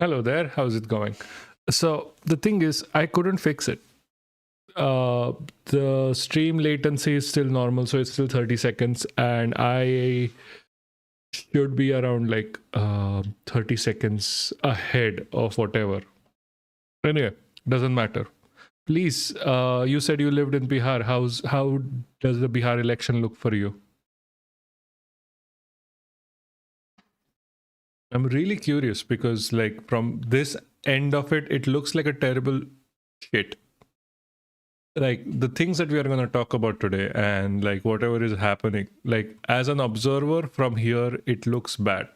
Hello there, how's it going? So the thing is, I couldn't fix it. Uh, the stream latency is still normal, so it's still 30 seconds, and I should be around like 30 seconds ahead of whatever. Anyway, doesn't matter. Please, you said you lived in Bihar. How does the Bihar election look for you? I'm really curious because, like, from this end of it, it looks like a terrible shit. Like the things that we are going to talk about today and like whatever is happening, like as an observer from here, it looks bad.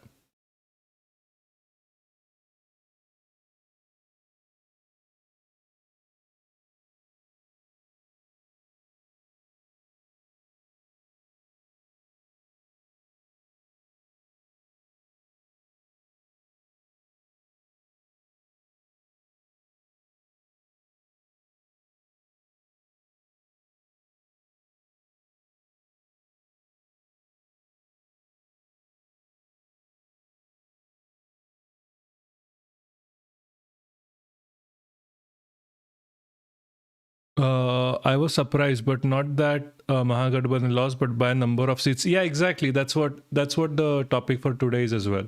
I was surprised, but not that Mahagadbandhan lost, but by a number of seats. Yeah, exactly. That's what the topic for today is as well.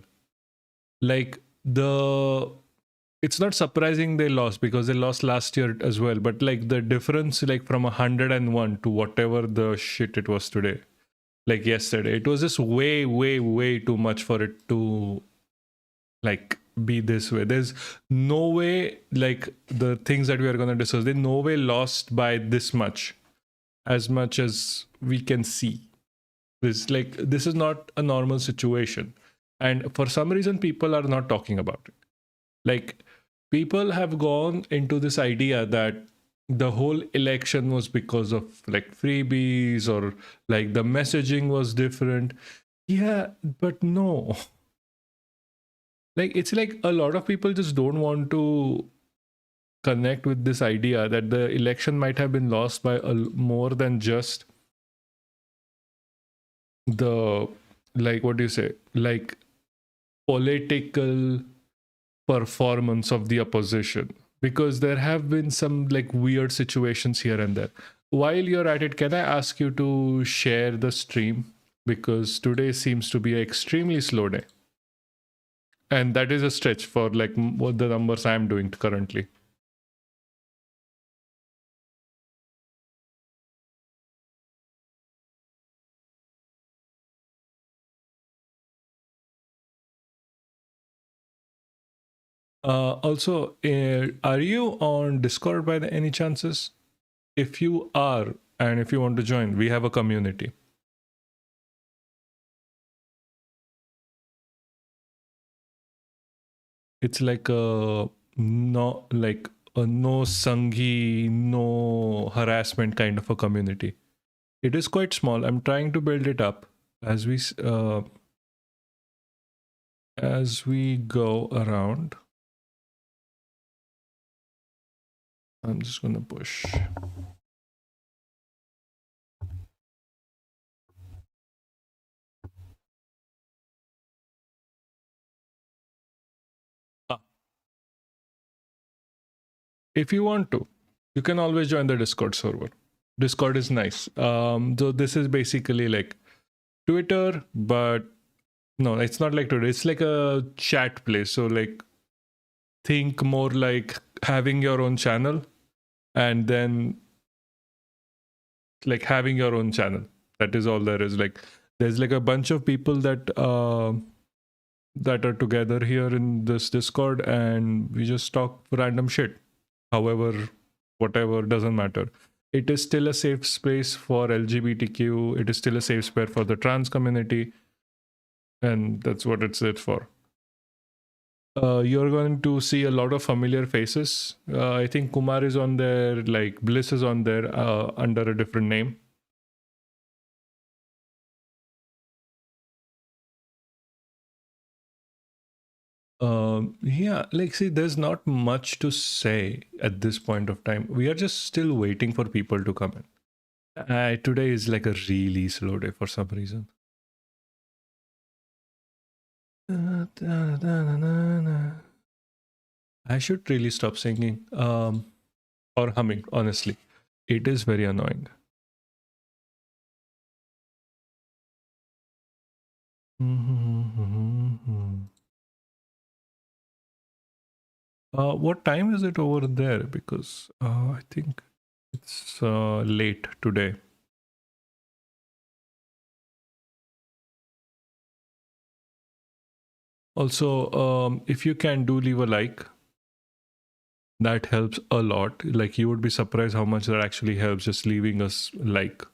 Like it's not surprising they lost because they lost last year as well. But like the difference, like from 101 to whatever the shit it was today, like yesterday, it was just way, way, way too much for it to like be this way. There's no way, like the things that we are going to discuss, there's no way lost by this much, as much as we can see. This is not a normal situation, and for some reason people are not talking about it. Like people have gone into this idea that the whole election was because of like freebies or like the messaging was different. Yeah, but no. Like it's like a lot of people just don't want to connect with this idea that the election might have been lost by more than just the, like, what do you say, like political performance of the opposition, because there have been some like weird situations here and there. While you're at it, can I ask you to share the stream, because today seems to be an extremely slow day, and that is a stretch for like what the numbers I'm doing currently. Also, are you on Discord by any chances? If you are, and if you want to join, we have a community. It's like a no sanghi, no harassment kind of a community. It is quite small. I'm trying to build it up as we go around. I'm just gonna push. Ah. If you want to, you can always join the Discord server. Discord is nice. So this is basically like Twitter, but no, it's not like Twitter. It's like a chat place. So like think more like having your own channel and then like having your own channel. That is all there is. Like there's like a bunch of people that are together here in this Discord, and we just talk random shit. However, whatever, doesn't matter. It is still a safe space for LGBTQ. It is still a safe space for the trans community, and that's what it's it for. You're going to see a lot of familiar faces. I think Kumar is on there, like Bliss is on there under a different name. Yeah, like, see, there's not much to say at this point of time. We are just still waiting for people to come in. Today is like a really slow day for some reason. I should really stop singing or humming, honestly. It is very annoying. What time is it over there? Because I think it's late today. Also, if you can do leave a like, that helps a lot. Like you would be surprised how much that actually helps, just leaving us like.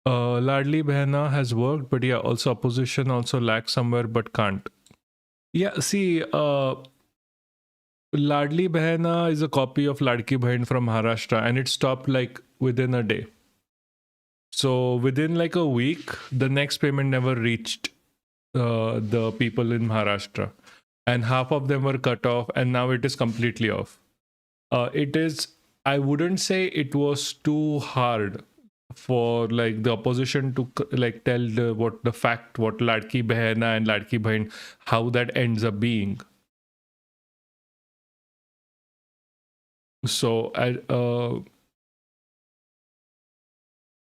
Ladli Behna has worked, but yeah, also opposition also lacks somewhere but can't. Yeah, see, Ladli Behna is a copy of Ladki Behin from Maharashtra, and it stopped like within a day. So within like a week, the next payment never reached the people in Maharashtra, and half of them were cut off, and now it is completely off. It is. I wouldn't say it was too hard for like the opposition to like tell what the fact, what Ladki Behna and Ladki Behin, how that ends up being. So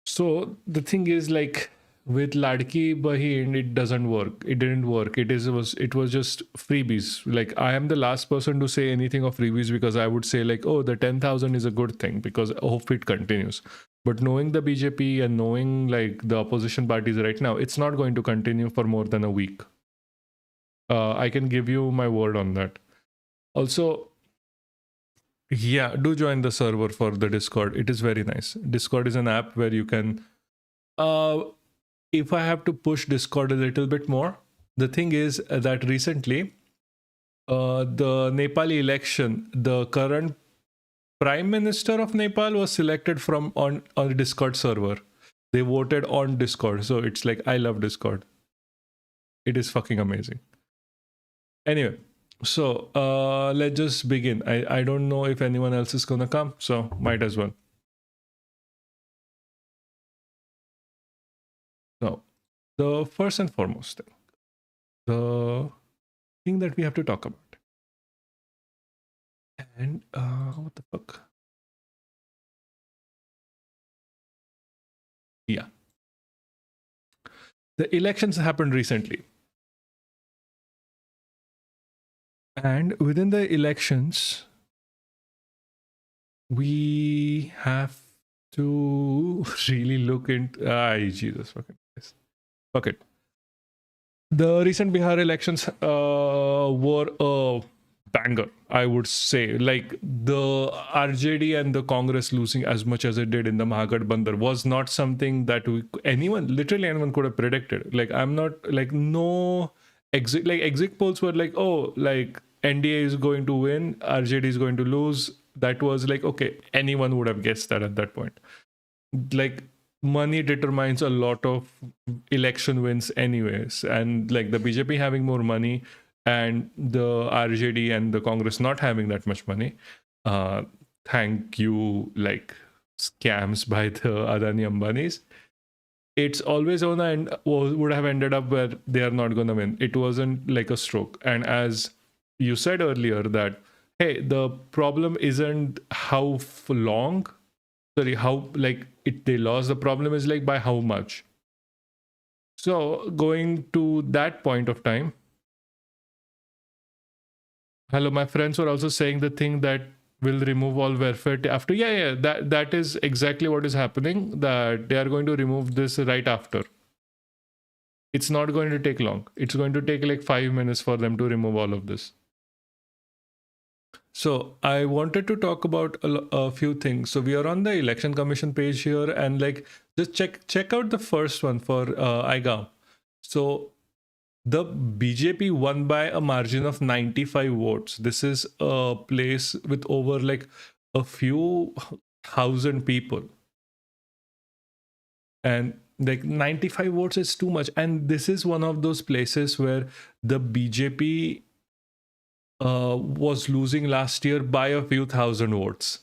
so the thing is like with Ladki Bahin, it doesn't work. It didn't work. It was just freebies. Like I am the last person to say anything of freebies because I would say like, oh, the 10,000 is a good thing because I hope it continues. But knowing the BJP and knowing like the opposition parties right now, it's not going to continue for more than a week. I can give you my word on that. Also, yeah, do join the server for the Discord. It is very nice. Discord is an app where you can if I have to push Discord a little bit more, the thing is that recently, the Nepali election, the current prime minister of Nepal was selected from on the Discord server. They voted on Discord, so it's like I love Discord. It is fucking amazing. Anyway, so let's just begin. I don't know if anyone else is gonna come, so might as well. So the first and foremost thing, the thing that we have to talk about. And what the fuck? Yeah. The elections happened recently. And within the elections, we have to really look into. Jesus fucking Christ. Fuck it. The recent Bihar elections were a banger, I would say. Like the RJD and the Congress losing as much as it did in the Mahagathbandhan was not something that literally anyone could have predicted. Like I'm not like no exit polls were like, oh, like NDA is going to win, RJD is going to lose. That was like, okay, anyone would have guessed that at that point. Like money determines a lot of election wins anyways, and like the BJP having more money and the RJD and the Congress not having that much money, thank you like scams by the Adani Ambanis, it's always on the end would have ended up where they are not going to win. It wasn't like a stroke. And as you said earlier that, hey, the problem isn't how long, sorry, how like it they lost. The problem is like by how much. So going to that point of time, hello, my friends were also saying the thing that will remove all welfare after. Yeah, that is exactly what is happening. That they are going to remove this right after. It's not going to take long. It's going to take like 5 minutes for them to remove all of this. So I wanted to talk about a few things. So we are on the election commission page here, and like just check out the first one for Aigaon. So the BJP won by a margin of 95 votes. This is a place with over like a few thousand people, and like 95 votes is too much. And this is one of those places where the BJP was losing last year by a few thousand votes,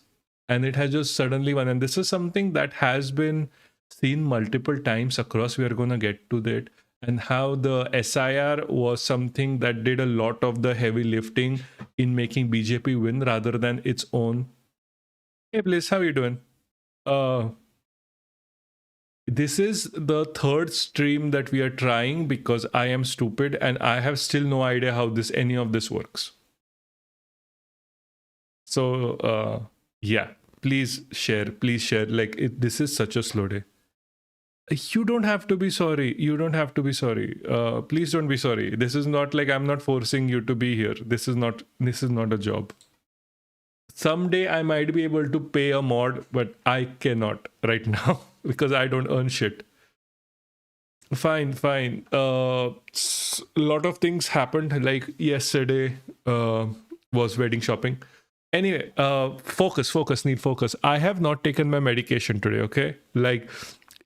and it has just suddenly won. And this is something that has been seen multiple times across. We are going to get to that. And how the SIR was something that did a lot of the heavy lifting in making BJP win rather than its own. Hey, Bliss, how you doing? This is the third stream that we are trying because I am stupid and I have still no idea how any of this works. So yeah, please share. Like this is such a slow day. You don't have to be sorry. You don't have to be sorry. Please don't be sorry. This is not like I'm not forcing you to be here. This is not a job. Someday I might be able to pay a mod, but I cannot right now because I don't earn shit. Fine. A lot of things happened. Like yesterday was wedding shopping. Anyway, focus. Need focus. I have not taken my medication today. Okay, like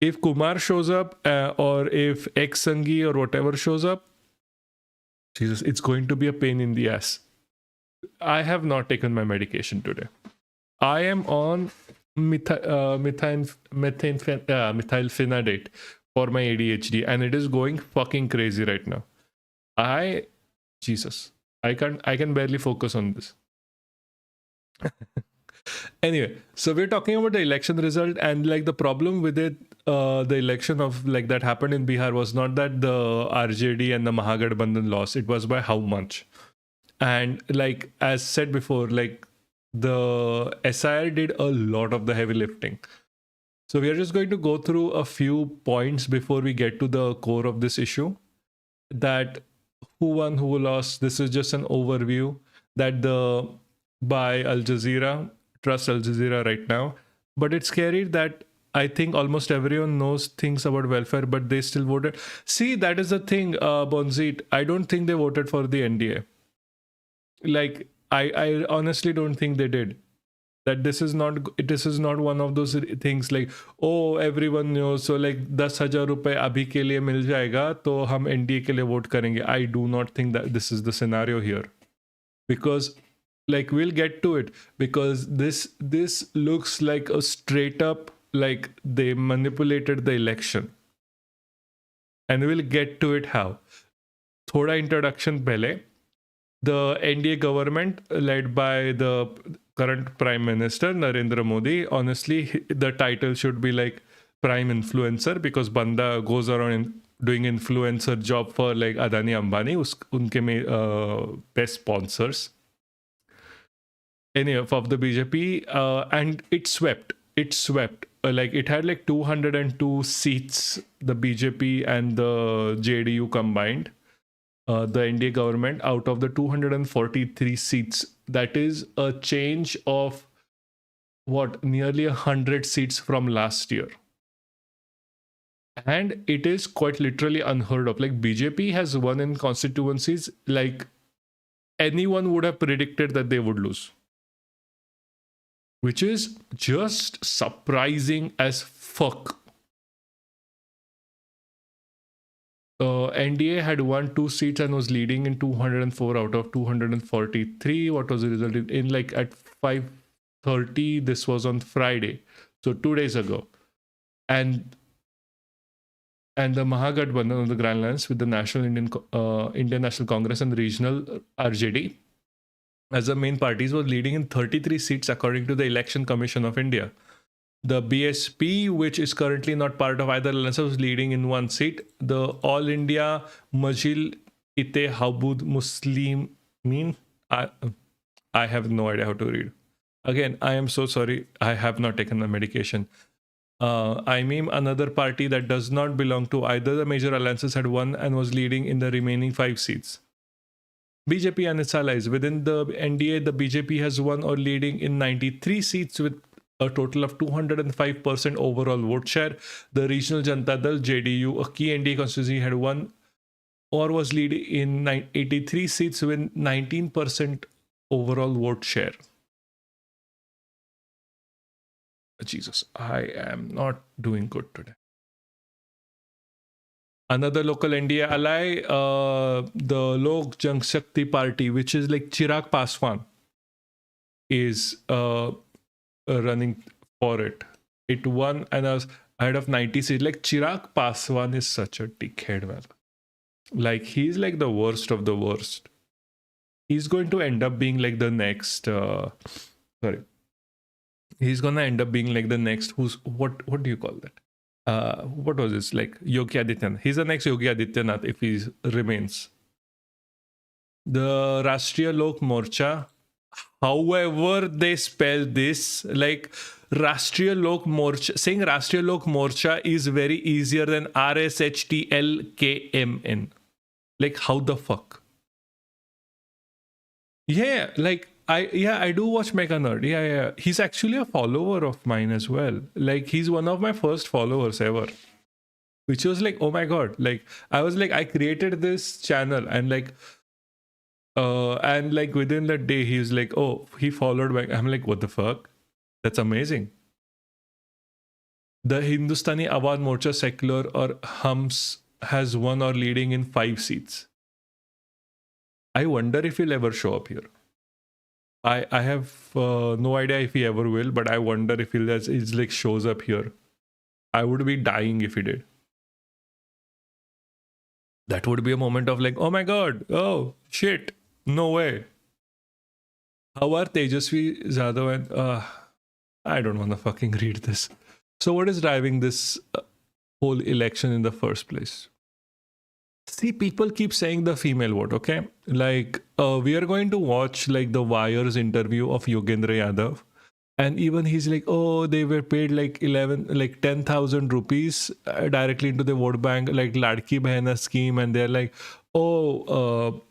if Kumar shows up or if X Sangi or whatever shows up, Jesus, it's going to be a pain in the ass. I have not taken my medication today. I am on methylphenidate for my ADHD, and it is going fucking crazy right now. Jesus, I can barely focus on this. Anyway, so we're talking about the election result, and like the problem with it, the election of like that happened in Bihar was not that the RJD and the Mahagathbandhan lost, it was by how much. And like as said before, like the SIR did a lot of the heavy lifting. So we are just going to go through a few points before we get to the core of this issue. That who won, who lost. This is just an overview that by Al Jazeera, trust Al Jazeera right now. But it's scary that I think almost everyone knows things about welfare, but they still voted. See, that is the thing, Bonzit. I don't think they voted for the NDA. Like, I honestly don't think they did. That this is not one of those things like, oh, everyone knows, so like 10,000 रुपए अभी के लिए मिल जाएगा तो हम NDA के लिए vote करेंगे. I do not think that this is the scenario here, because like we'll get to it, because this looks like a straight up like they manipulated the election, and we'll get to it how. Thoda introduction pehle. The NDA government led by the current Prime Minister Narendra Modi, honestly the title should be like Prime Influencer, because Banda goes around doing influencer job for like Adani Ambani, unke mein best sponsors. Anyway, of the BJP, and it swept. Like it had like 202 seats, the BJP and the JDU combined. The NDA government, out of the 243 seats. That is a change of what, nearly 100 seats from last year. And it is quite literally unheard of. Like BJP has won in constituencies like anyone would have predicted that they would lose, which is just surprising as fuck. NDA had won 2 seats and was leading in 204 out of 243. What was the result in like at 5:30? This was on Friday, so 2 days ago. And the Mahagathbandhan on the Grand Alliance with the Indian National Congress and the regional RJD as the main parties was leading in 33 seats according to the Election Commission of India. The BSP, which is currently not part of either alliance, was leading in 1 seat. The All India Majil Ite Habud Muslimin, I have no idea how to read. Again, I am so sorry. I have not taken the medication. I mean, another party that does not belong to either the major alliances had won and was leading in the remaining 5 seats. BJP and its allies. Within the NDA, the BJP has won or leading in 93 seats with a total of 205% overall vote share. The regional Janata Dal, JDU, a key NDA constituency, had won or was leading in 83 seats with 19% overall vote share. Jesus, I am not doing good today. Another local NDA ally, the Lok Janshakti Party, which is like Chirag Paswan, is running for it. It won, and ahead of 90 seats. Like Chirag Paswan is such a dickhead, man. Like he's like the worst of the worst. He's going to end up being like the next. He's gonna end up being like the next. What do you call that? What was this, like Yogi Adityanath? He's the next Yogi Adityanath if he remains. The Rashtriya Lok Morcha, however they spell this, like Rashtriya Lok Morcha, saying Rashtriya Lok Morcha is very easier than RSHTLKMN. Like, how the fuck? Yeah, like I do watch Mega Nerd. Yeah. He's actually a follower of mine as well. Like, he's one of my first followers ever. Which was like, oh my god. Like, I was like, I created this channel and like within that day he's like, oh, he followed back. I'm like, what the fuck? That's amazing. The Hindustani Awad Morcha secular or Hums has won or leading in 5 seats. I wonder if he'll ever show up here. I have no idea if he ever will, but I wonder if he's like shows up here. I would be dying if he did. That would be a moment of like, oh my god, oh shit, no way. How are Tejasvi Jadhav and I don't want to fucking read this. So what is driving this whole election in the first place? See, people keep saying the female vote, okay? Like, we are going to watch like the Wire's interview of Yogendra Yadav. And even he's like, oh, they were paid like 10,000 rupees directly into the vote bank, like Ladki Behna scheme. And they're like, oh,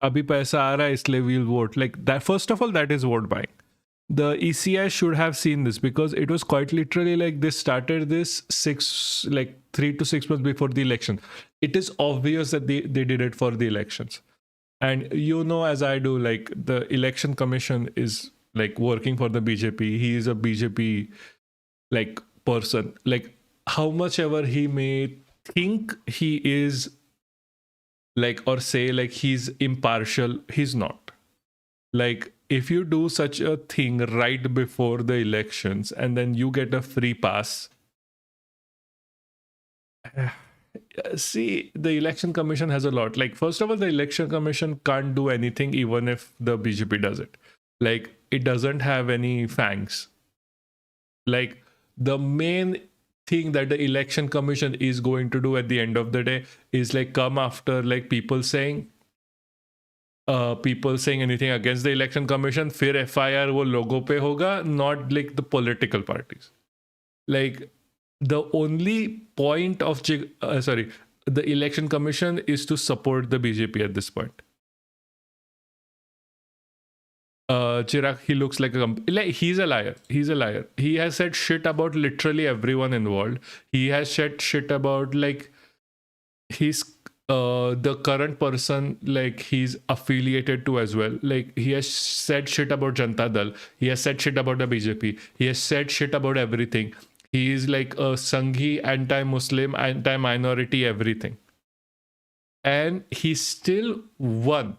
abhi paisa aa raha hai, isliye we'll vote. Like that, first of all, that is vote buying. The ECI should have seen this because it was quite literally like they started this 3 to 6 months before the election. It is obvious that they did it for the elections. And you know, as I do, like the election commission is like working for the BJP. He is a BJP like person. Like how much ever he may think he is like, or say like he's impartial, he's not. Like, if you do such a thing right before the elections and then you get a free pass, see, the election commission has a lot. Like, first of all, the election commission can't do anything even if the BJP does it. Like, it doesn't have any fangs. Like, the main thing that the election commission is going to do at the end of the day is like come after like people saying anything against the election commission, फिर FIR वो लोगों पे होगा, not like the political parties. Like the only point of the election commission is to support the BJP at this point. Chirag, he looks like he's a liar. He's a liar. He has said shit about literally everyone involved. He has said shit about like he's the current person like he's affiliated to as well. Like he has said shit about Janata Dal. He has said shit about the BJP. He has said shit about everything. He is like a Sanghi, anti-Muslim, anti-minority, everything. And he still won.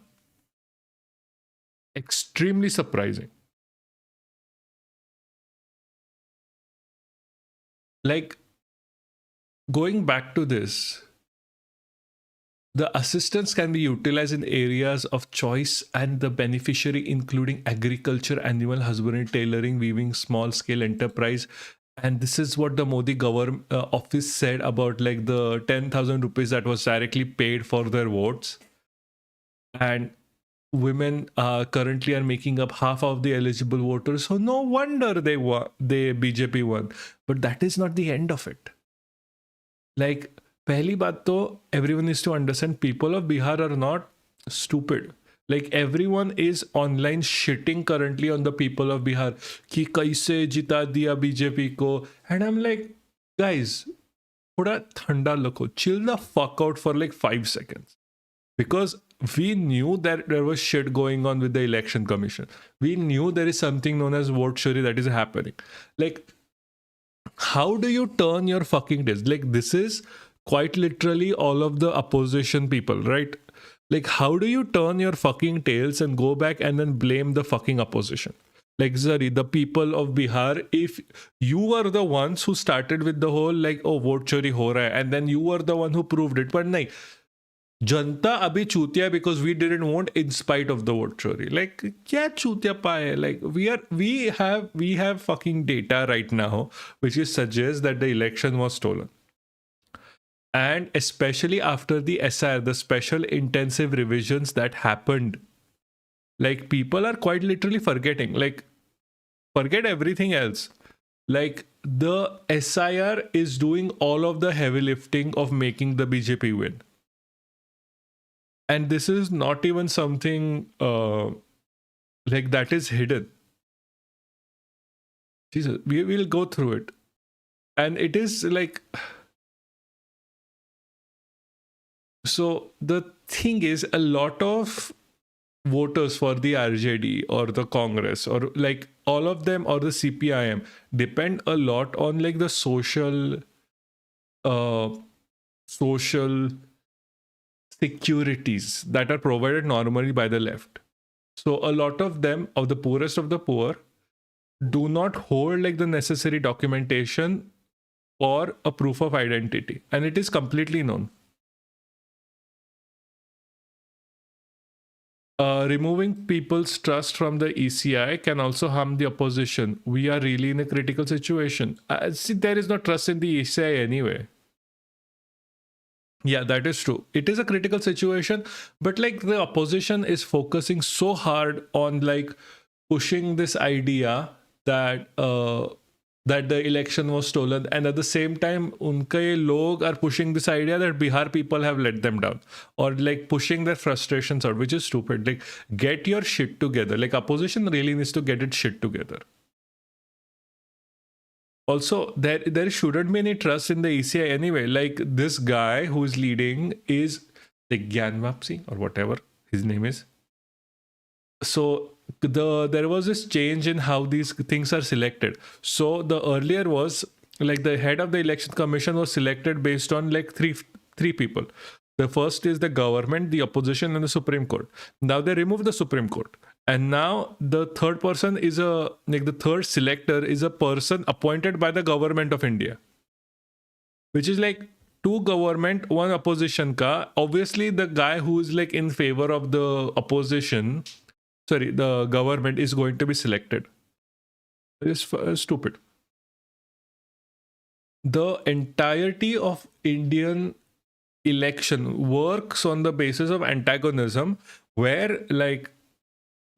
Extremely surprising. Like, going back to this, the assistance can be utilized in areas of choice and the beneficiary, including agriculture, animal husbandry, tailoring, weaving, small scale enterprise. And this is what the Modi government office said about like the 10,000 rupees that was directly paid for their votes. And women currently are making up half of the eligible voters. So no wonder they BJP won. But that is not the end of it. Like, pehli baat to, everyone needs to understand people of Bihar are not stupid. Like everyone is online shitting currently on the people of Bihar. Ki kaise jita diya BJP ko. And I'm like, guys, thoda thanda lakho. Chill the fuck out for like 5 seconds. Because we knew that there was shit going on with the election commission. We knew there is something known as vote chori that is happening. Like, how do you turn your fucking tails? Like, this is quite literally all of the opposition people, right? Like, how do you turn your fucking tails and go back and then blame the fucking opposition? like sorry, the people of Bihar, if you were the ones who started with the whole like, oh, vote chori ho raha hai, and then you were the one who proved it, but nahi, जनता अभी चूतिया because we didn't want in spite of the vote chori. Like क्या चूतिया पाए? Like we have fucking data right now which is suggests that the election was stolen. And especially after the SIR, the special intensive revisions that happened, like people are quite literally forgetting. Like forget everything else. Like the SIR is doing all of the heavy lifting of making the BJP win. And this is not even something like that is hidden. Jesus, we will go through it. And it is like, so the thing is, a lot of voters for the RJD or the Congress or like all of them or the CPIM depend a lot on like the social securities that are provided normally by the left. So a lot of them, of the poorest of the poor, do not hold like the necessary documentation or a proof of identity, and it is completely known. Removing people's trust from the ECI can also harm the opposition. We are really in a critical situation. See, there is no trust in the ECI anyway. Yeah, that is true. It is a critical situation, but like the opposition is focusing so hard on like pushing this idea that that the election was stolen, and at the same time unke log are pushing this idea that Bihar people have let them down, or like pushing their frustrations out, which is stupid. Like get your shit together. Like opposition really needs to get its shit together. Also, there shouldn't be any trust in the ECI anyway. Like this guy who is leading is like Gyanvapsi or whatever his name is. So there was this change in how these things are selected. So the earlier was like the head of the election commission was selected based on like three people. The first is the government, the opposition, and the Supreme Court. Now they removed the Supreme Court. And now the third person is the third selector is a person appointed by the government of India, which is like two government, one opposition ka. Obviously, the guy who is like in favor of the the government is going to be selected. It's stupid. The entirety of Indian election works on the basis of antagonism, where like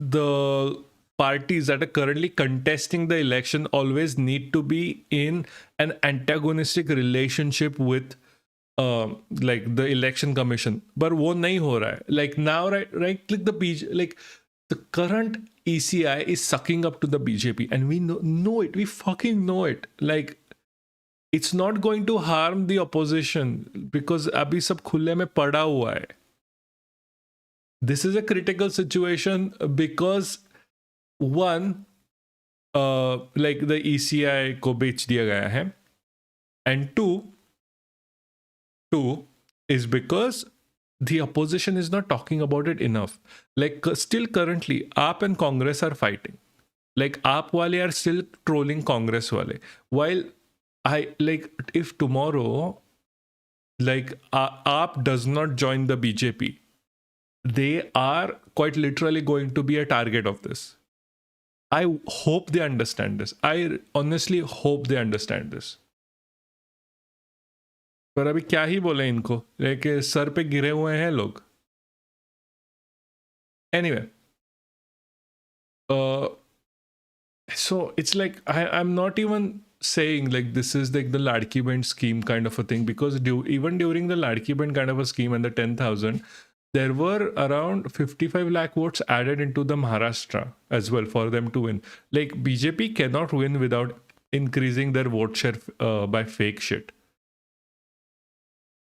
the parties that are currently contesting the election always need to be in an antagonistic relationship with like the election commission, but wo nahi ho raha hai. Like now, right, like the current ECI is sucking up to the BJP, and we know it. We fucking know it. Like it's not going to harm the opposition because abhi sab khulle mein pada hua hai. This is a critical situation because one, like the ECI ko bech diya gaya hai, and two is because the opposition is not talking about it enough. Like still currently, AAP and Congress are fighting. Like AAP wale are still trolling Congress wale. While if tomorrow, like AAP does not join the BJP, they are quite literally going to be a target of this. I hope they understand this. I honestly hope they understand this. पर अभी क्या ही बोले इनको, लेके sir पे गिरे हुए हैं लोग. Anyway, so it's like I'm not even saying like this is like the Ladki Band scheme kind of a thing, because even during the Ladki Band kind of a scheme and the 10,000, there were around 55 lakh votes added into the Maharashtra as well for them to win. Like BJP cannot win without increasing their vote share by fake shit.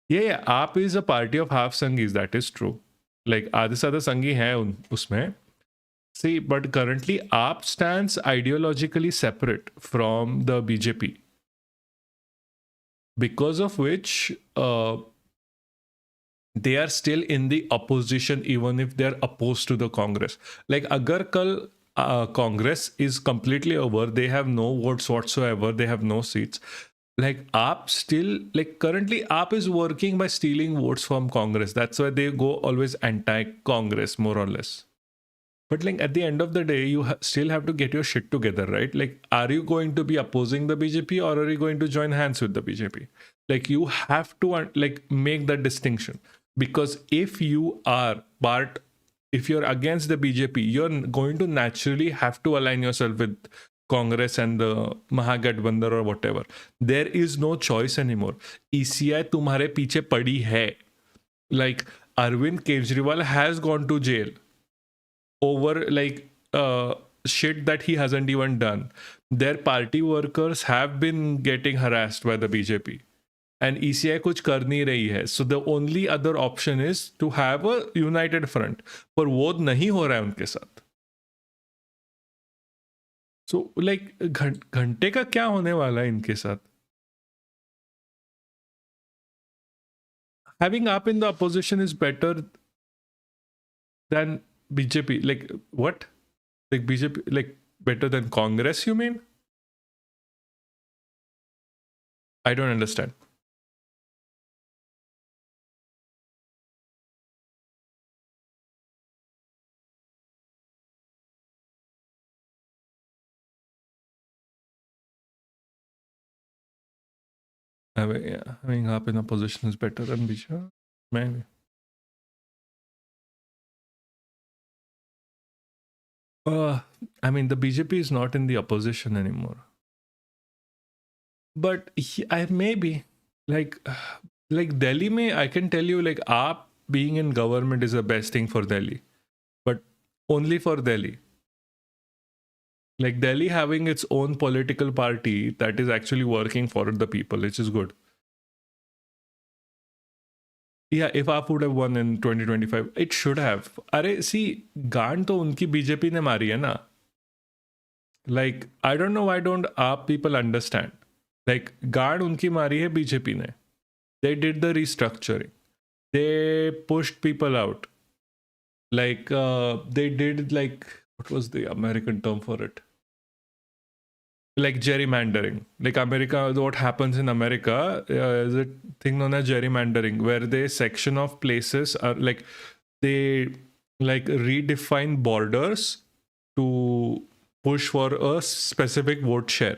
Yeah, AAP is a party of half Sanghis, that is true. Like आधे से ज़्यादा संघी हैं उसमें. See, but currently AAP stands ideologically separate from the BJP, because of which they are still in the opposition even if they are opposed to the Congress. Like agar kal Congress is completely over. They have no votes whatsoever. They have no seats. Like AAP still, like currently AAP is working by stealing votes from Congress. That's why they go always anti-Congress, more or less. But like at the end of the day, you still have to get your shit together, right? Like, are you going to be opposing the BJP or are you going to join hands with the BJP? Like, you have to like make that distinction, because if you are part, if you're against the BJP, you're going to naturally have to align yourself with Congress and the Mahagathbandhan or whatever. There is no choice anymore. ECI तुम्हारे पीछे पड़ी है. Like Arvind Kejriwal has gone to jail over like shit that he hasn't even done. Their party workers have been getting harassed by the BJP. And ECI कुछ कर नहीं रही है. So the only other option is to have a united front. पर वो नहीं हो रहा है उनके साथ. So like घंटे का क्या होने वाला है इनके साथ? Having up in the opposition is better than BJP. Like what? Like BJP, like better than Congress, you mean? I don't understand. Having up in opposition is better than BJP. Maybe. I mean, the BJP is not in the opposition anymore. But I maybe like Delhi mein, I can tell you like AAP being in government is the best thing for Delhi, but only for Delhi. Like Delhi having its own political party that is actually working for the people, which is good. Yeah, if AAP would have won in 2025, it should have. Arey, see, गांड तो उनकी BJP ने मारी है ना. Like, I don't know why don't AAP people understand. Like, गांड उनकी मारी है बीजेपी ने. They did the restructuring. They pushed people out. Like, they did like, what was the American term for it? Like gerrymandering. Like America, what happens in America is a thing known as gerrymandering, where they section of places are like, they like redefine borders to push for a specific vote share.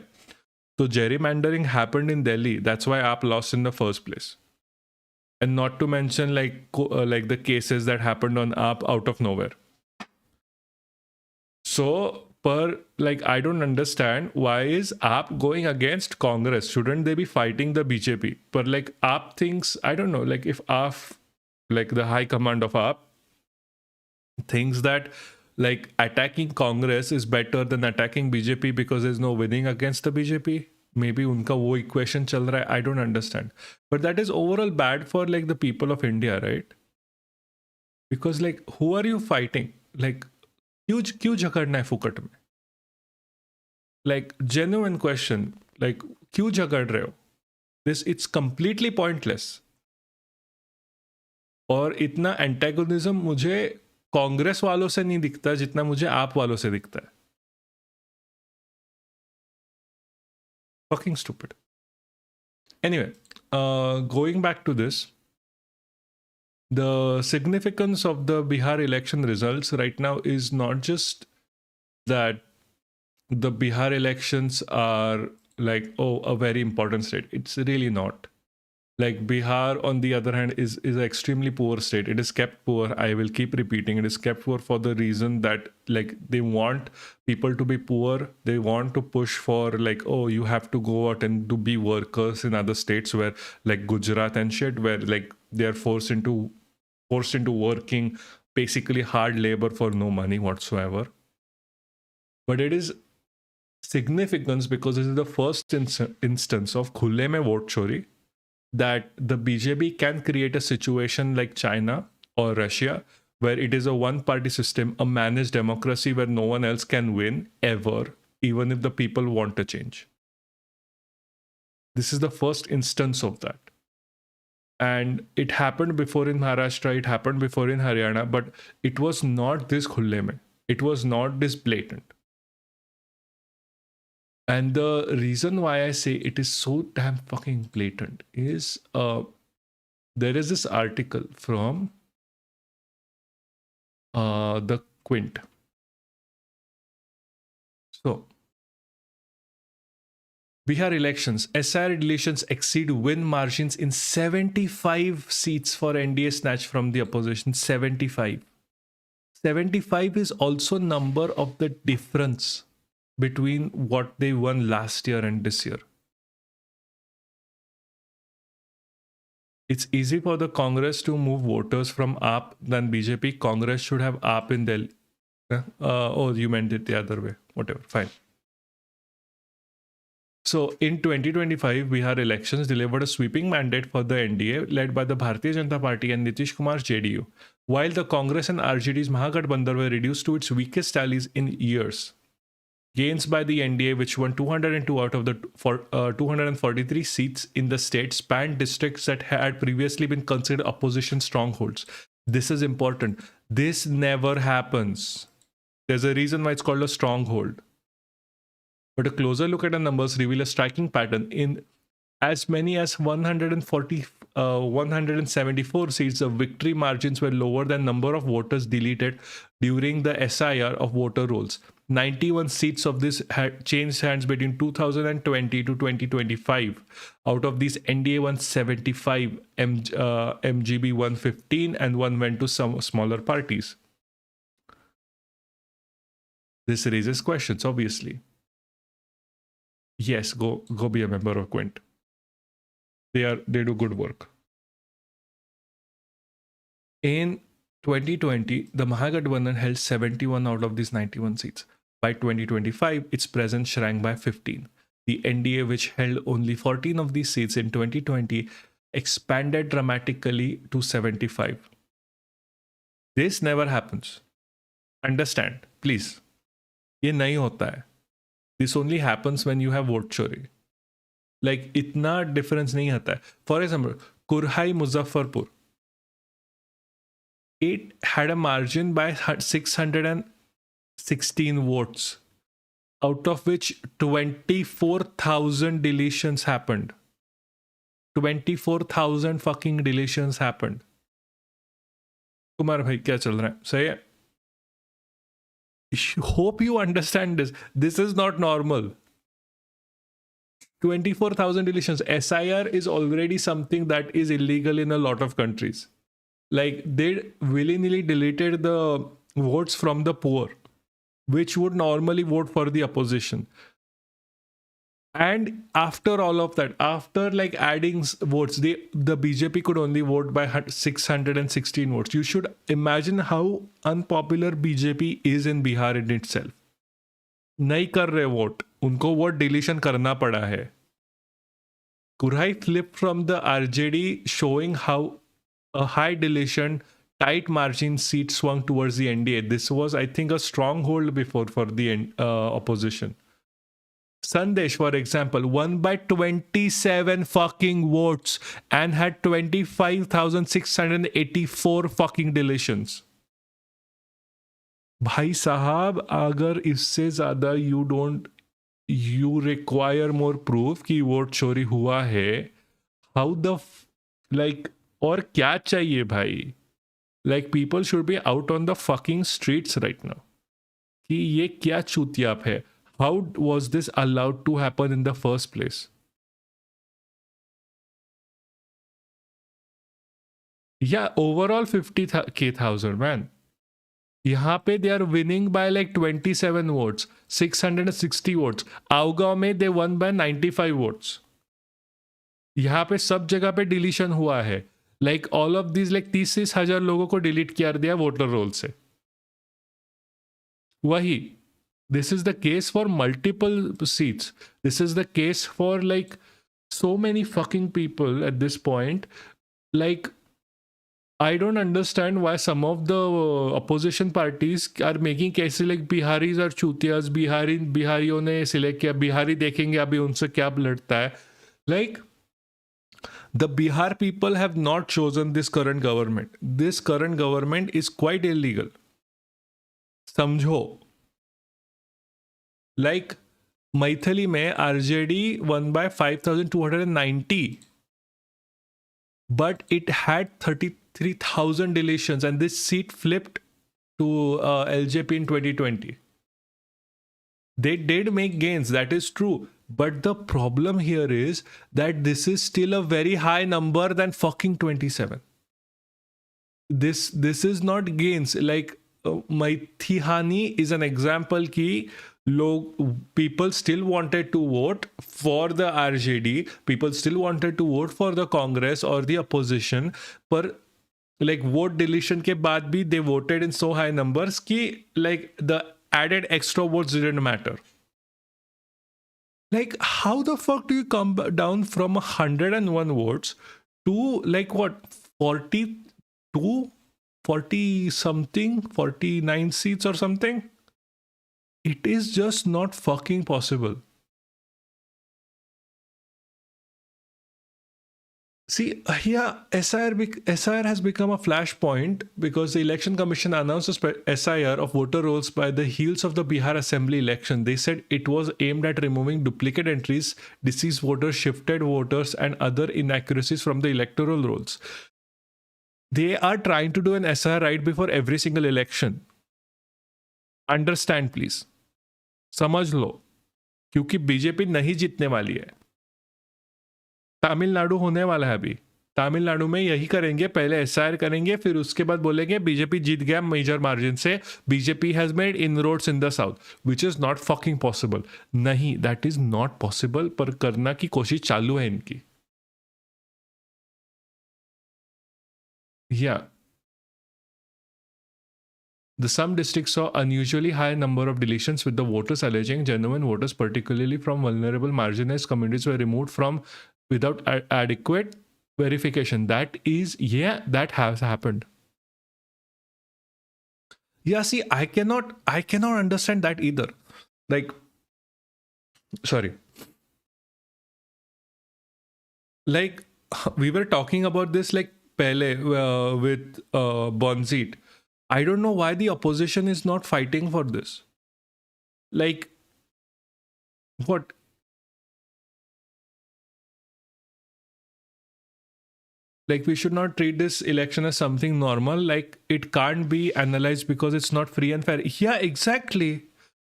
So gerrymandering happened in Delhi. That's why AAP lost in the first place. And not to mention like the cases that happened on AAP out of nowhere. So, like, I don't understand why is AAP going against Congress? Shouldn't they be fighting the BJP? But like AAP thinks, I don't know, like if AAP, like the high command of AAP, thinks that like attacking Congress is better than attacking BJP because there's no winning against the BJP. Maybe unka wo equation chal raha hai. I don't understand. But that is overall bad for like the people of India, right? Because like, who are you fighting? Like, क्यों झगड़ना है फुकट में? Like genuine question, like क्यों झगड़ रहे हो? This it's completely pointless. और इतना एंटेगोनिज्म मुझे कांग्रेस वालों से नहीं दिखता जितना मुझे आप वालों से दिखता है. Fucking stupid. Anyway, going back to this, the significance of the Bihar election results right now is not just that the Bihar elections are like, oh, a very important state. It's really not. Like Bihar, on the other hand, is an extremely poor state. It is kept poor. I will keep repeating. It is kept poor for the reason that like they want people to be poor. They want to push for like, oh, you have to go out and to be workers in other states where like Gujarat and shit, where like they are forced into working basically hard labor for no money whatsoever. But it is significance because this is the first instance of खुले में vote चोरी, that the BJP can create a situation like China or Russia, where it is a one-party system, a managed democracy where no one else can win ever, even if the people want a change. This is the first instance of that. And it happened before in Maharashtra, it happened before in Haryana, but it was not this khulle mein. It was not this blatant. And the reason why I say it is so damn fucking blatant is there is this article from the Quint. So, Bihar elections, SIR deletions exceed win margins in 75 seats for NDA snatch from the opposition. 75. 75 is also number of the difference between what they won last year and this year. It's easy for the Congress to move voters from AAP than BJP. Congress should have AAP in Delhi. Oh, you meant it the other way. Whatever, fine. So in 2025, Bihar elections delivered a sweeping mandate for the NDA led by the Bharatiya Janata Party and Nitish Kumar's JDU, while the Congress and RJD's Mahagathbandhan were reduced to its weakest tallies in years. Gains by the NDA, which won 202 out of the 243 seats in the state, spanned districts that had previously been considered opposition strongholds. This is important. This never happens. There's a reason why it's called a stronghold. But a closer look at the numbers reveal a striking pattern. In as many as 174 seats, the victory margins were lower than number of voters deleted during the SIR of voter rolls. 91 seats of this had changed hands between 2020 to 2025. Out of these, NDA won 75, MGB won 15, and one went to some smaller parties. This raises questions, obviously. Yes, go be a member of Quint. They do good work. In 2020, the Mahagathbandhan held 71 out of these 91 seats. By 2025, its presence shrank by 15. The NDA, which held only 14 of these seats in 2020, expanded dramatically to 75. This never happens. Understand, please. ये नहीं होता है. This only happens when you have vote chori. Like, itna difference nahi aata hai. For example, Kurhai Muzaffarpur. It had a margin by 616 votes, out of which 24,000 deletions happened. 24,000 fucking deletions happened. Kumar bhai, kya chal raha hai? Sahi hai? Hope you understand this. This is not normal. 24,000 deletions. SIR is already something that is illegal in a lot of countries. Like, they willy-nilly deleted the votes from the poor, which would normally vote for the opposition. And after all of that, after like adding votes, the BJP could only vote by 616 votes. You should imagine how unpopular BJP is in Bihar in itself. नहीं कर रहे vote, उनको vote deletion करना पड़ा है. Kurhai flipped from the RJD, showing how a high deletion, tight margin seat swung towards the NDA. This was, I think, a stronghold before for the opposition. Sandesh, for example, won by 27 fucking votes and had 25,684 fucking deletions. भाई साहब, अगर इससे ज़्यादा you require more proof कि vote चोरी हुआ है, how the like, और क्या चाहिए भाई? Like, people should be out on the fucking streets right now. कि ये क्या चूतियाप है? How was this allowed to happen in the first place? Yeah, overall 50,000, man. यहाँ पे they are winning by like 27 votes, 660 votes. Augao में they won by 95 votes. यहाँ पे सब जगह पे डिलीशन हुआ है. Like all of these, like 30,000 लोगों को डिलीट किया दिया वोटर रोल से. वही. This is the case for multiple seats. This is the case for like so many fucking people at this point. Like, I don't understand why some of the opposition parties are making cases like Biharis are chutias, Bihariyon ne select किया, Bihari देखेंगे अभी उनसे क्या लड़ता है. Like, the Bihar people have not chosen this current government. This current government is quite illegal. समझो, like Maithili में RJD one by 5290, but it had 33,000 deletions, and this seat flipped to LJP in 2020. They did make gains, that is true. But the problem here is that this is still a very high number than fucking 27. This is not gains. Like Maithihani is an example ki people still wanted to vote for the RJD. People still wanted to vote for the Congress or the opposition. But like vote deletion ke baad bhi they voted in so high numbers ki like the added extra votes didn't matter. Like, how the fuck do you come down from 101 votes to like what, 42, 40 something, 49 seats or something? It is just not fucking possible. See, yeah, SIR has become a flashpoint because the Election Commission announced a SIR of voter rolls by the heels of the Bihar Assembly election. They said it was aimed at removing duplicate entries, deceased voters, shifted voters, and other inaccuracies from the electoral rolls. They are trying to do an SIR right before every single election. Understand, please. समझ लो, क्योंकि BJP नहीं जीतने वाली है. तमिलनाडु होने वाला है अभी. तमिलनाडु में यही करेंगे, पहले एसआईआर करेंगे, फिर उसके बाद बोलेंगे बीजेपी जीत गया मेजर मार्जिन से, BJP has made inroads in the south, which is not fucking possible. नहीं, दैट इज नॉट पॉसिबल, पर करना की कोशिश चालू है इनकी. या some districts saw unusually high number of deletions, with the voters alleging genuine voters, particularly from vulnerable marginalized communities, were removed from without adequate verification. That is, yeah, that has happened. Yeah, see, I cannot understand that either. Like, sorry. Like, we were talking about this like pehle with Bonzit. I don't know why the opposition is not fighting for this. Like, what? Like, we should not treat this election as something normal. Like, it can't be analyzed because it's not free and fair. Yeah, exactly.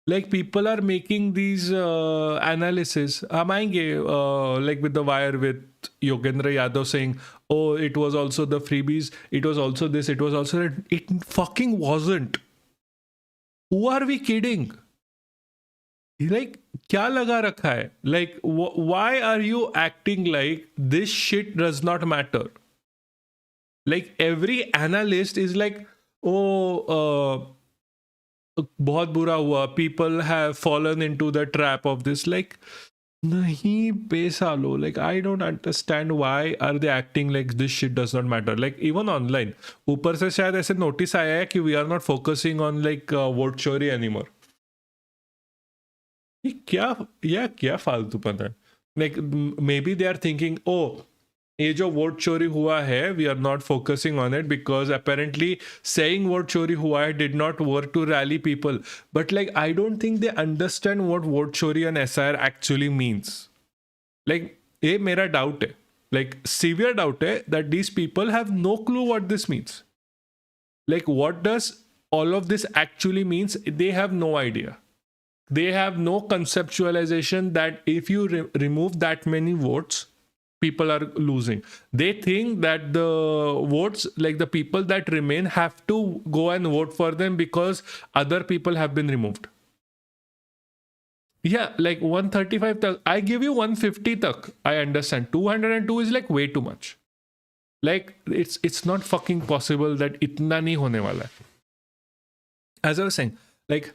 Like, people are making these analysis. Like with The Wire, with Yogendra Yadav saying, oh, it was also the freebies, it was also this, it was also that. It fucking wasn't. Who are we kidding? Like, kya laga rakha hai? Like, why are you acting like this shit does not matter? Like, every analyst is like, oh, बहुत बुरा हुआ, people have fallen into the trap of this. Like, nahi pesalo. Like, I don't understand why are they acting like this shit does not matter. Like, even online, ऊपर से शायद ऐसे notice आया है कि we are not focusing on like vote chori anymore. ये क्या फालतू पता है. Like, maybe they are thinking, oh, ये जो वोट चोरी हुआ है, we are not focusing on it because apparently saying vote चोरी हुआ है did not work to rally people. But like, I don't think they understand what vote चोरी and SIR actually means. Like, ये मेरा doubt है, like severe doubt है, that these people have no clue what this means. Like, what does all of this actually means? They have no idea. They have no conceptualization that if you remove that many votes, people are losing. They think that the votes, like the people that remain, have to go and vote for them because other people have been removed. Yeah, like 135 tak, I give you 150 tak, I understand. 202 is like way too much. Like, it's not fucking possible that itna nahi hone wala hai. As I was saying, like,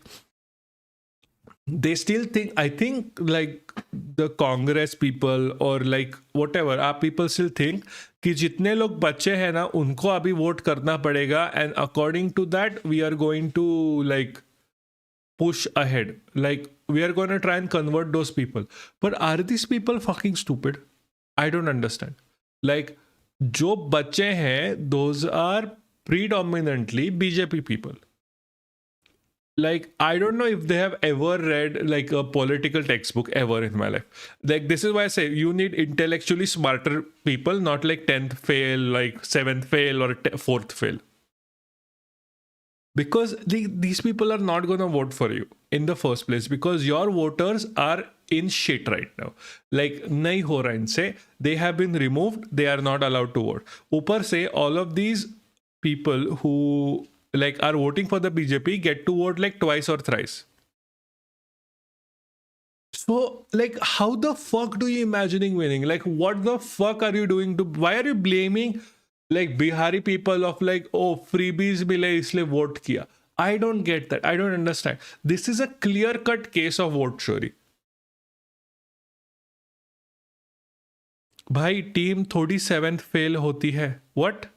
they still think, I think like the Congress people or like whatever, our people still think कि जितने लोग बच्चे हैं ना उनको अभी vote करना पड़ेगा, and according to that we are going to like push ahead, like we are going to try and convert those people. But are these people fucking stupid? I don't understand. Like, जो बच्चे हैं, those are predominantly BJP people. like I don't know if they have ever read like a political textbook ever in my life. Like this is why I say you need intellectually smarter people, not like 10th fail, like 7th fail or 4th fail. Because these people are not going to vote for you in the first place because your voters are in shit right now. Like nahi ho raha inse, they have been removed, they are not allowed to vote. Upar se all of these people who like are voting for the BJP get to vote like twice or thrice. So like how the fuck do you imagining winning? Like what the fuck are you doing to, why are you blaming like Bihari people of like, oh freebies mile isliye vote kiya? I don't get that. I don't understand. This is a clear cut case of vote chori. भाई team थोड़ी 7th fail होती है. What?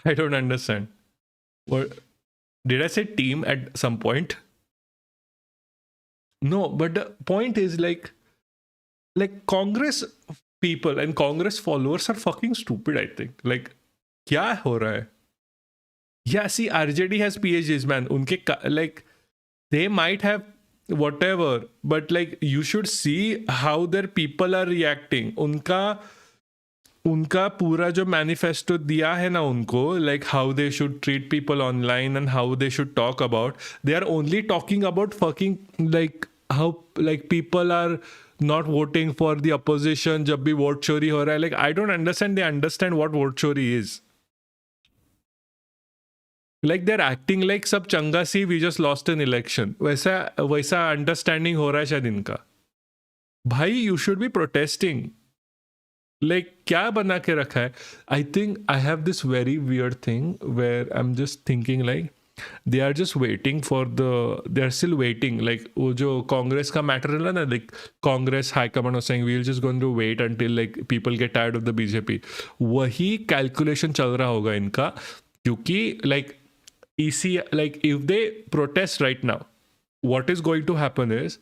I don't understand. What? Did I say team at some point? No, but the point is like Congress people and Congress followers are fucking stupid, I think. Like, kya ho raha hai? Yeah, see, RJD has PhDs, man. Unke, like, they might have whatever, but like, you should see how their people are reacting. उनका पूरा जो manifesto दिया है ना उनको, like how they should treat people online and how they should talk about, they are only talking about fucking like how like people are not voting for the opposition जब भी vote चोरी हो रहा है. Like I don't understand they understand what vote चोरी is. Like they're acting like सब चंगा सी we just lost an election. वैसा understanding हो रहा है शायद इनका. भाई you should be protesting. Like क्या बना के रखा है? I think I have this very weird thing where I'm just thinking like they are just waiting for they are still waiting. Like वो जो कांग्रेस का मैटर है ना, like Congress high command was saying we'll just going to wait until like people get tired of the BJP. वही calculation चल रहा होगा इनका, क्योंकि like EC like if they protest right now, what is going to happen is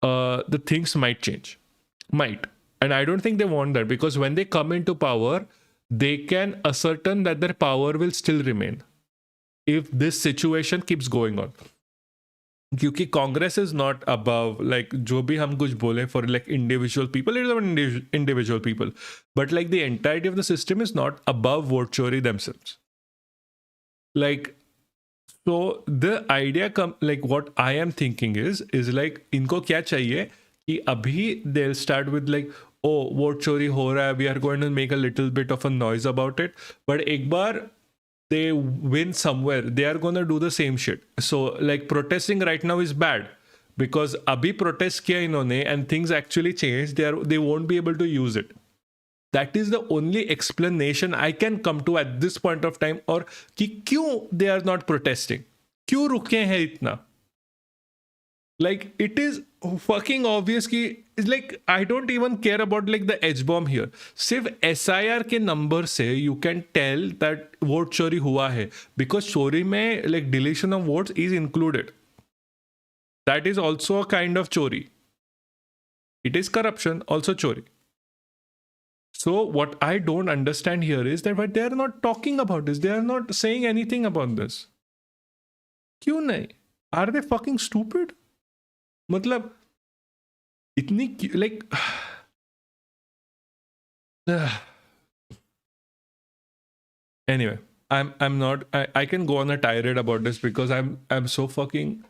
the things might change. Might. And I don't think they want that, because when they come into power, they can ascertain that their power will still remain if this situation keeps going on. Because Congress is not above, like, jo bhi hum kuch bole for like individual people, it is about individual people. But like the entirety of the system is not above vote chori themselves. Like, so the idea like what I am thinking is like, inko kya chahiye कि अभी they'll start with like, oh vote chori ho raha hai, we are going to make a little bit of a noise about it, but एक बार they win somewhere, they are going to do the same shit. So like protesting right now is bad because अभी protest किया इन्होंने and things actually change, they won't be able to use it. That is the only explanation I can come to at this point of time. और कि क्यों they are not protesting, क्यों रुके हैं इतना. Like it is fucking obvious कि like I don't even care about like the H bomb here. सिर्फ SIR के नंबर से you can tell that vote चोरी हुआ है, because चोरी में like deletion of votes is included. That is also a kind of चोरी. It is corruption, also चोरी. So what I don't understand here is that why they are not talking about this. They are not saying anything about this. क्यों नहीं? Are they fucking stupid? मतलब इतनी like anyway, I'm not I can go on a tirade about this because I'm so fucking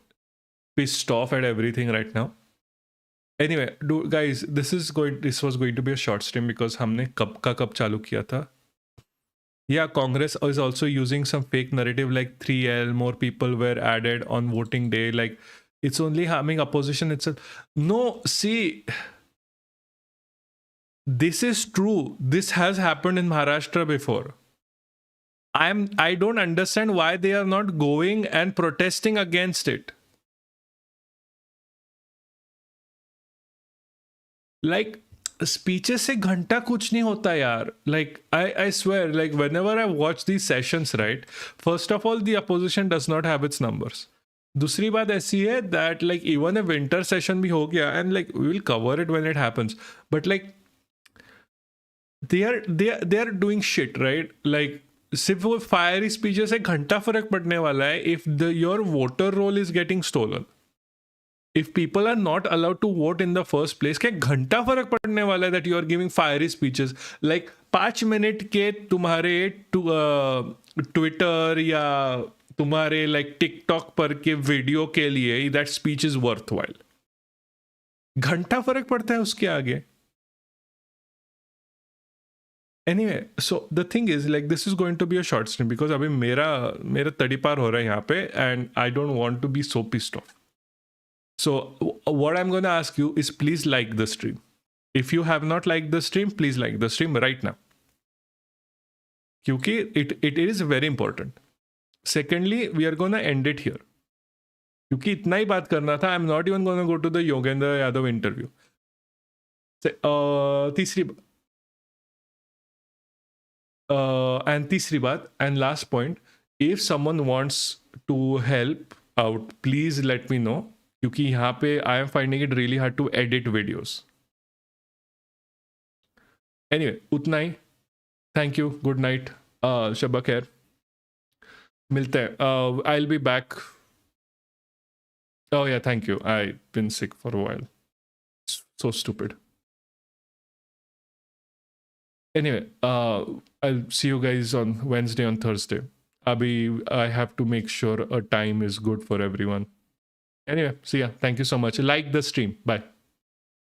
pissed off at everything right now. Anyway, guys, this was going to be a short stream because हमने कब चालू किया था. Yeah, Congress is also using some fake narrative like 3L, more people were added on voting day, like it's only harming opposition itself. No, see, this is true. This has happened in Maharashtra before. I don't understand why they are not going and protesting against it. Like, speeches से घंटा कुछ नहीं होता यार. Like I swear, like whenever I watch these sessions, right, first of all the opposition does not have its numbers. दूसरी बात ऐसी है that like even a winter session भी हो गया and like we will cover it when it happens, but like they are doing shit, right? Like सिर्फ वो fiery speeches से घंटा फर्क पड़ने वाला है if your voter roll is getting stolen. If people are not allowed to vote in the first place, क्या घंटा फर्क पड़ने वाला है that you are giving fiery speeches? Like 5 minute के तुम्हारे ट्विटर या तुम्हारे like टिकटॉक पर के वीडियो के लिए that speech is worthwhile. घंटा फर्क पड़ता है उसके आगे. Anyway, so the thing is like this is going to be a short stream because अभी मेरा तड़ी पार हो रहा है यहाँ पे and I don't want to be so pissed off. So what I'm going to ask you is please like the stream. If you have not liked the stream, please like the stream right now. Kyunki it is very important. Secondly, we are going to end it here. क्योंकि इतना ही बात करना था. I'm not even going to go to the Yogendra Yadav interview. तीसरी बात and last point, if someone wants to help out, please let me know. क्योंकि यहाँ पे I am finding it really hard to edit videos. Anyway उतना ही. Thank you. Good night. शब्बा खैर. मिलते हैं. I will be back. Oh yeah thank you. I been sick for a while. So stupid. Anyway I see you guys on Wednesday on Thursday. अभी I have to make sure a time is good for everyone. Anyway, see ya. Thank you so much. Like the stream. Bye.